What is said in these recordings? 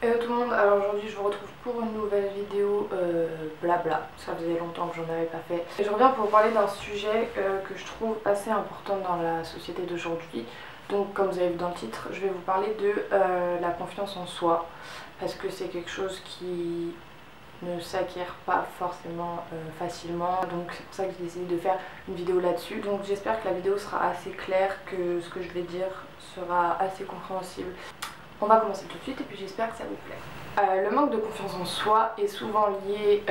Hello tout le monde, alors aujourd'hui je vous retrouve pour une nouvelle vidéo blabla, ça faisait longtemps que j'en avais pas fait. Et je reviens pour vous parler d'un sujet que je trouve assez important dans la société d'aujourd'hui. Donc comme vous avez vu dans le titre, je vais vous parler de la confiance en soi, parce que c'est quelque chose qui ne s'acquiert pas forcément facilement, donc c'est pour ça que j'ai décidé de faire une vidéo là-dessus. Donc j'espère que la vidéo sera assez claire, que ce que je vais dire sera assez compréhensible. On va commencer tout de suite et puis j'espère que ça vous plaît. Le manque de confiance en soi est souvent lié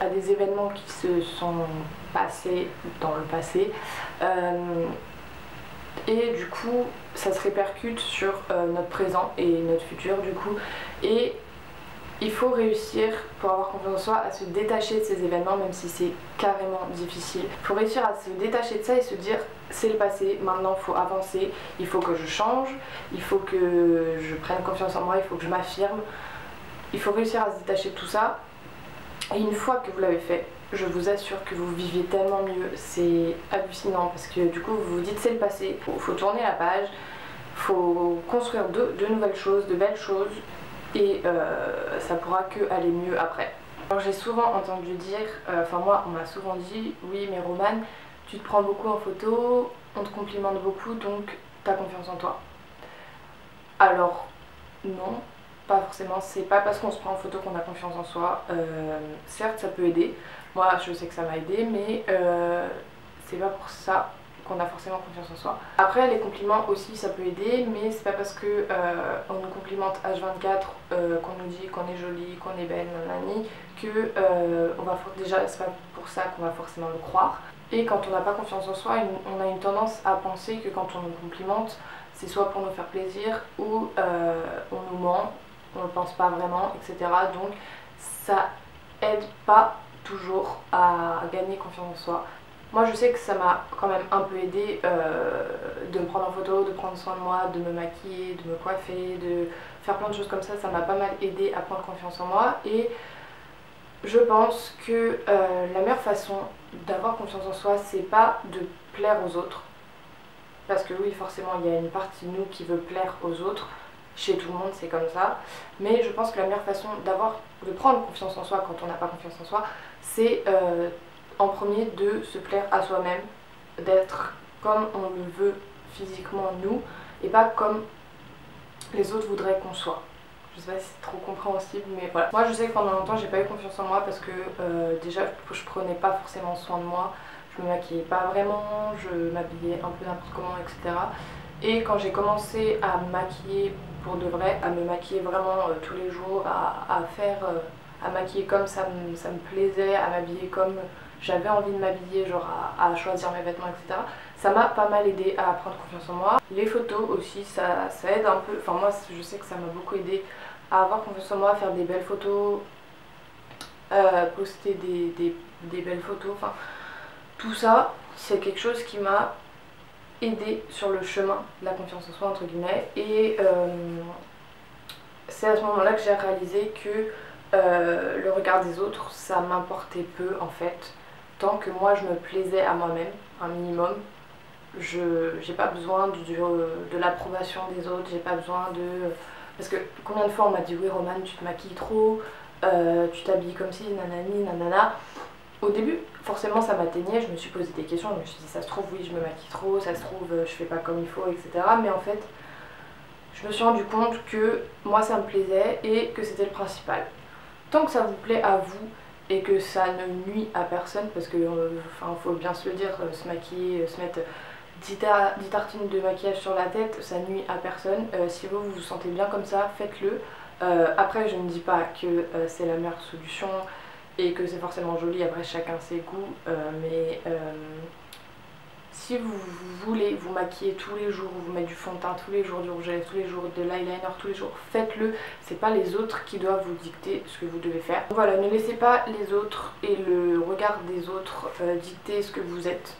à des événements qui se sont passés dans le passé et du coup ça se répercute sur notre présent et notre futur du coup, et il faut réussir, pour avoir confiance en soi, à se détacher de ces événements, même si c'est carrément difficile. Il faut réussir à se détacher de ça et se dire c'est le passé, maintenant il faut avancer, il faut que je change, il faut que je prenne confiance en moi, il faut que je m'affirme. Il faut réussir à se détacher de tout ça. Et une fois que vous l'avez fait, je vous assure que vous vivez tellement mieux, c'est hallucinant parce que du coup vous vous dites c'est le passé, il faut tourner la page, il faut construire de nouvelles choses, de belles choses. Et ça pourra que aller mieux après. Alors j'ai souvent entendu dire, enfin moi on m'a souvent dit, oui mais Romane, tu te prends beaucoup en photo, on te complimente beaucoup donc t'as confiance en toi. Alors non, pas forcément, c'est pas parce qu'on se prend en photo qu'on a confiance en soi. Certes ça peut aider, moi je sais que ça m'a aidé, mais c'est pas pour ça qu'on a forcément confiance en soi. Après les compliments aussi ça peut aider, mais c'est pas parce que on nous complimente H24, qu'on nous dit qu'on est jolie, qu'on est belle, nanani, que on va déjà c'est pas pour ça qu'on va forcément le croire. Et quand on n'a pas confiance en soi, on a une tendance à penser que quand on nous complimente, c'est soit pour nous faire plaisir ou on nous ment, on ne pense pas vraiment, etc. Donc ça aide pas toujours à gagner confiance en soi. Moi je sais que ça m'a quand même un peu aidé de me prendre en photo, de prendre soin de moi, de me maquiller, de me coiffer, de faire plein de choses comme ça m'a pas mal aidé à prendre confiance en moi. Et je pense que la meilleure façon d'avoir confiance en soi, c'est pas de plaire aux autres. Parce que oui, forcément, il y a une partie de nous qui veut plaire aux autres. Chez tout le monde, c'est comme ça. Mais je pense que la meilleure façon de prendre confiance en soi quand on n'a pas confiance en soi, c'est en premier de se plaire à soi-même, d'être comme on le veut physiquement nous, et pas comme les autres voudraient qu'on soit. Je sais pas si c'est trop compréhensible, mais voilà. Moi je sais que pendant longtemps j'ai pas eu confiance en moi parce que déjà je prenais pas forcément soin de moi, je me maquillais pas vraiment, je m'habillais un peu n'importe comment, etc. Et quand j'ai commencé à me maquiller pour de vrai, à me maquiller vraiment tous les jours, à maquiller comme ça me plaisait, à m'habiller comme j'avais envie de m'habiller, genre à choisir mes vêtements, etc. Ça m'a pas mal aidé à prendre confiance en moi. Les photos aussi, ça aide un peu, enfin moi je sais que ça m'a beaucoup aidé à avoir confiance en moi, à faire des belles photos, poster des belles photos, enfin tout ça c'est quelque chose qui m'a aidé sur le chemin de la confiance en soi entre guillemets. Et c'est à ce moment là que j'ai réalisé que le regard des autres ça m'importait peu en fait, tant que moi je me plaisais à moi-même un minimum. J'ai pas besoin de l'approbation des autres, j'ai pas besoin de... Parce que combien de fois on m'a dit oui Romane tu te maquilles trop, tu t'habilles comme si nanani nanana. Au début forcément ça m'atteignait, je me suis posé des questions, je me suis dit ça se trouve oui je me maquille trop, ça se trouve je fais pas comme il faut, etc. Mais en fait je me suis rendu compte que moi ça me plaisait et que c'était le principal. Tant que ça vous plaît à vous et que ça ne nuit à personne, parce que faut bien se le dire, se maquiller, se mettre 10 tartines de maquillage sur la tête, ça nuit à personne. Si vous vous sentez bien comme ça, faites-le. Après je ne dis pas que c'est la meilleure solution et que c'est forcément joli, après chacun ses goûts, mais si vous voulez vous maquiller tous les jours, vous mettre du fond de teint tous les jours, du rouge à lèvres tous les jours, de l'eyeliner tous les jours, faites-le. C'est pas les autres qui doivent vous dicter ce que vous devez faire. Voilà, ne laissez pas les autres et le regard des autres dicter ce que vous êtes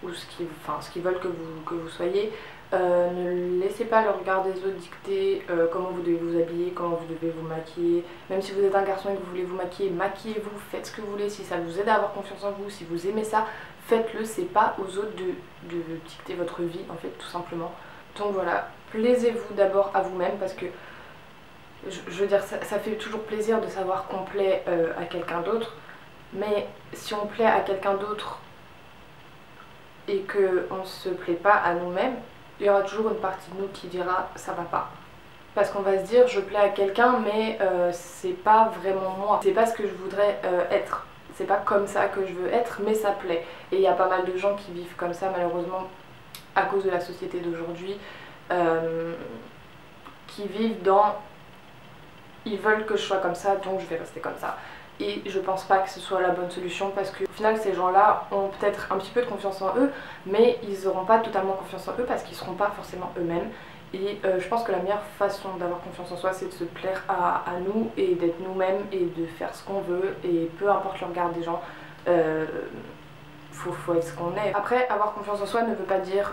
ou ce qu'ils veulent que vous soyez. Ne laissez pas le regard des autres dicter comment vous devez vous habiller, comment vous devez vous maquiller. Même si vous êtes un garçon et que vous voulez vous maquiller, maquillez-vous, faites ce que vous voulez. Si ça vous aide à avoir confiance en vous, si vous aimez ça, faites-le. C'est pas aux autres de dicter votre vie en fait, tout simplement. Donc voilà, plaisez-vous d'abord à vous-même parce que Je veux dire, ça fait toujours plaisir de savoir qu'on plaît à quelqu'un d'autre, mais si on plaît à quelqu'un d'autre et qu'on ne se plaît pas à nous-mêmes, il y aura toujours une partie de nous qui dira ça va pas. Parce qu'on va se dire je plais à quelqu'un mais c'est pas vraiment moi, c'est pas ce que je voudrais être, c'est pas comme ça que je veux être mais ça plaît. Et il y a pas mal de gens qui vivent comme ça malheureusement à cause de la société d'aujourd'hui, qui vivent dans ils veulent que je sois comme ça donc je vais rester comme ça. Et je pense pas que ce soit la bonne solution parce qu'au final ces gens-là ont peut-être un petit peu de confiance en eux mais ils n'auront pas totalement confiance en eux parce qu'ils seront pas forcément eux-mêmes. Et je pense que la meilleure façon d'avoir confiance en soi c'est de se plaire à nous et d'être nous-mêmes et de faire ce qu'on veut et peu importe le regard des gens, faut être ce qu'on est. Après avoir confiance en soi ne veut pas dire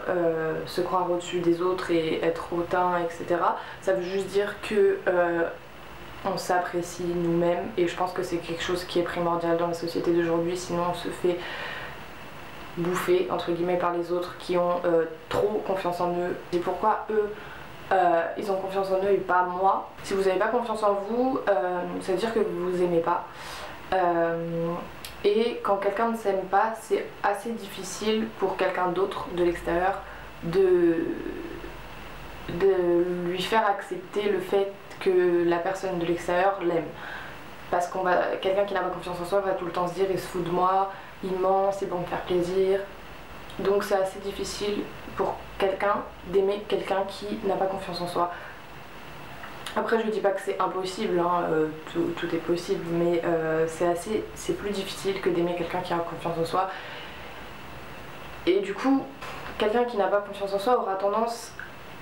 se croire au-dessus des autres et être hautain etc. Ça veut juste dire que on s'apprécie nous-mêmes et je pense que c'est quelque chose qui est primordial dans la société d'aujourd'hui, sinon on se fait bouffer entre guillemets par les autres qui ont trop confiance en eux. Et pourquoi eux ils ont confiance en eux et pas moi? Si vous n'avez pas confiance en vous, ça veut dire que vous vous aimez pas. Et quand quelqu'un ne s'aime pas, c'est assez difficile pour quelqu'un d'autre de l'extérieur de lui faire accepter le fait que la personne de l'extérieur l'aime. Parce quelqu'un qui n'a pas confiance en soi va tout le temps se dire il se fout de moi, il ment, c'est pour me faire plaisir. Donc c'est assez difficile pour quelqu'un d'aimer quelqu'un qui n'a pas confiance en soi. Après je dis pas que c'est impossible, hein, tout est possible, mais c'est plus difficile que d'aimer quelqu'un qui a confiance en soi. Et du coup, quelqu'un qui n'a pas confiance en soi aura tendance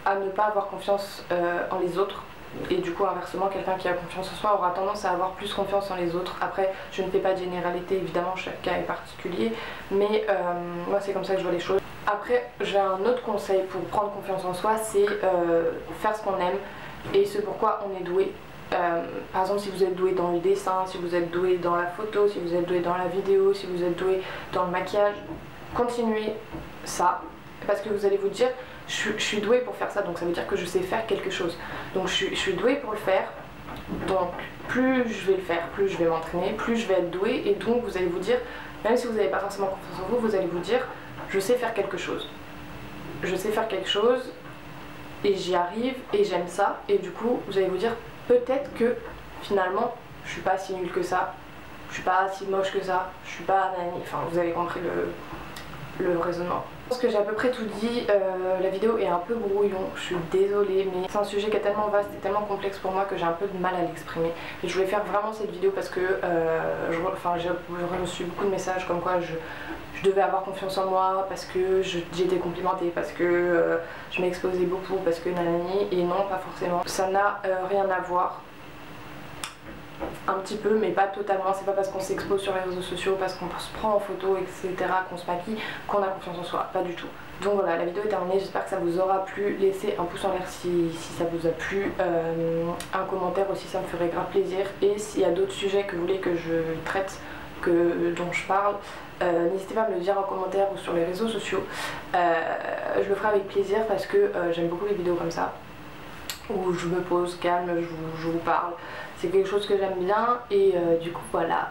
à ne pas avoir confiance en les autres. Et du coup inversement, quelqu'un qui a confiance en soi aura tendance à avoir plus confiance en les autres. Après je ne fais pas de généralité, évidemment chaque cas est particulier, mais moi c'est comme ça que je vois les choses. Après j'ai un autre conseil pour prendre confiance en soi, c'est faire ce qu'on aime et ce pourquoi on est doué. Par exemple si vous êtes doué dans le dessin, si vous êtes doué dans la photo, si vous êtes doué dans la vidéo, si vous êtes doué dans le maquillage, continuez ça parce que vous allez vous dire je suis douée pour faire ça, donc ça veut dire que je sais faire quelque chose. Donc je suis douée pour le faire, donc plus je vais le faire, plus je vais m'entraîner, plus je vais être douée, et donc vous allez vous dire, même si vous n'avez pas forcément confiance en vous, vous allez vous dire, je sais faire quelque chose. Je sais faire quelque chose, et j'y arrive, et j'aime ça, et du coup vous allez vous dire, peut-être que finalement, je suis pas si nulle que ça, je suis pas si moche que ça, je suis pas nani, enfin vous avez compris le raisonnement. Je pense que j'ai à peu près tout dit, la vidéo est un peu brouillon, je suis désolée mais c'est un sujet qui est tellement vaste et tellement complexe pour moi que j'ai un peu de mal à l'exprimer. Et je voulais faire vraiment cette vidéo parce que j'ai reçu beaucoup de messages comme quoi je devais avoir confiance en moi parce que j'étais complimentée, parce que je m'exposais beaucoup, parce que nanani, et non pas forcément. Ça n'a rien à voir. Un petit peu mais pas totalement, c'est pas parce qu'on s'expose sur les réseaux sociaux, parce qu'on se prend en photo etc, qu'on se maquille, qu'on a confiance en soi, pas du tout. Donc voilà, la vidéo est terminée, j'espère que ça vous aura plu, laissez un pouce en l'air si ça vous a plu, un commentaire aussi ça me ferait grave plaisir, et s'il y a d'autres sujets que vous voulez que je traite, dont je parle, n'hésitez pas à me le dire en commentaire ou sur les réseaux sociaux, je le ferai avec plaisir parce que j'aime beaucoup les vidéos comme ça, où je me pose calme, je vous parle. C'est quelque chose que j'aime bien et du coup voilà.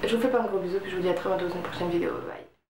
Je vous fais plein de gros bisous puis je vous dis à très bientôt dans une prochaine vidéo. Bye.